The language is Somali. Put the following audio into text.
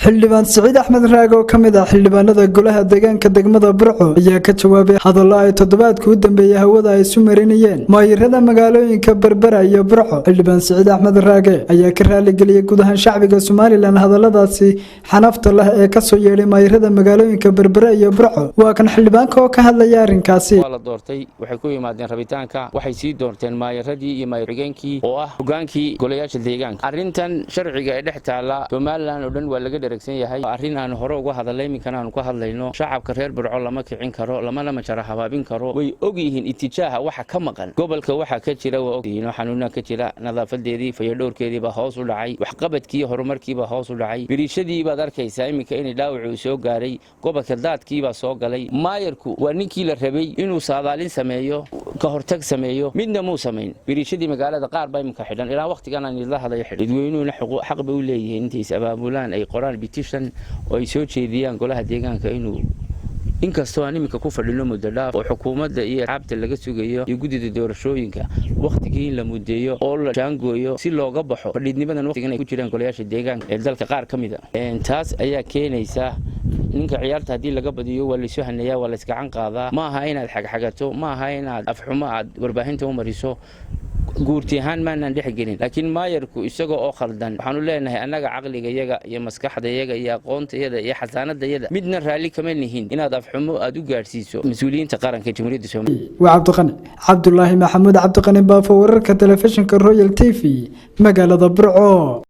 xildhibaan Saciid Axmed Raago oo kamid ah xildhibaanada golaha deegaanka degmada Burco ayaa ka jawaabay hadallo ay toddobaadkii u dambeeyay hawada ay isu marinayeen maayirada magaalooyinka Berbera iyo Burco. xildhibaan Saciid Axmed Raago ayaa ka raali geliyay guud ahaan shacbiga Soomaaliland hadalladaasi xanafta leh ee ka soo yeeray maayirada magaalooyinka Berbera iyo Burco. waa kan xildhibaanka oo ka hadlaya arrinkaasi. la doortay waxay ku yimaadeen rabitaanka waxay sii doorteen maayiradii iyo maayirgeenkii oo ah hogaankii golayaasha deegaanka. arrintan sharciga ee dhex taala Soomaaliland oo dhan waa laga arrin aan hore uga hadalay iminkan aan ku hadlayno shacabka reer Burco lama kicin karo lama jara habaabin karo way og yihiin itijaaha waxa ka maqan gobolka waxa ka jira waa ogyihiin xanuuna ka jira nadaafadeedii fayadhowrkeedii ba hoos u dhacay waxqabadkii horumarkii ba hoos u dhacay birishadii baad arkaysaa iminka in dhaawac soo gaaray gobolka daadkii ba soo galay maayirku waa ninkii la rabay inuu saadaalin sameeyo ka hortag sameeyo midna muu sameyn birishadii magaalada qaar ba iminka xidhan ilaa waqtigan aan idla hadayo dadweynuhuna xaq bay u leeyihiin intii abaabulaan ay qoraan petition oo ay soo jeediyaan golaha deegaanka inuu inkastoo aan iminka ku fadhino muddo dhaaf oo xukuumadda iyo xabta laga sugayo iyo gudida doorashooyinka waqtigii la mudeeyo oo la jaangooyo si looga baxo fadhiidnimadan waqtigan ay ku jiraan golayaasha deegaanka ee dalka qaar ka mid ah taas ayaa keenaysa ninka ciyaarta hadii laga badiyo waa la soo haneeyaa waa la iska can qaadaa ma aha inaad xagxagato ma aha inaad afxumo aad warbaahinta u mariso guurti ahaan maanan dhex gelin laakiin maayirku isaga oo khaldan waxaanu leenahay annaga caqligayaga iyo maskaxdayaga iyo aqoontayada iyo xasaanadayada midna raali kama nihin inaad afxumo aad u gaarsiiso mas'uuliyiinta qaranka jamhuuriyadda Soomaaliya. waa Cabdullaahi Maxamuud Cabdiqani Baafo wararka telefishinka Royal TV magaalada Burco.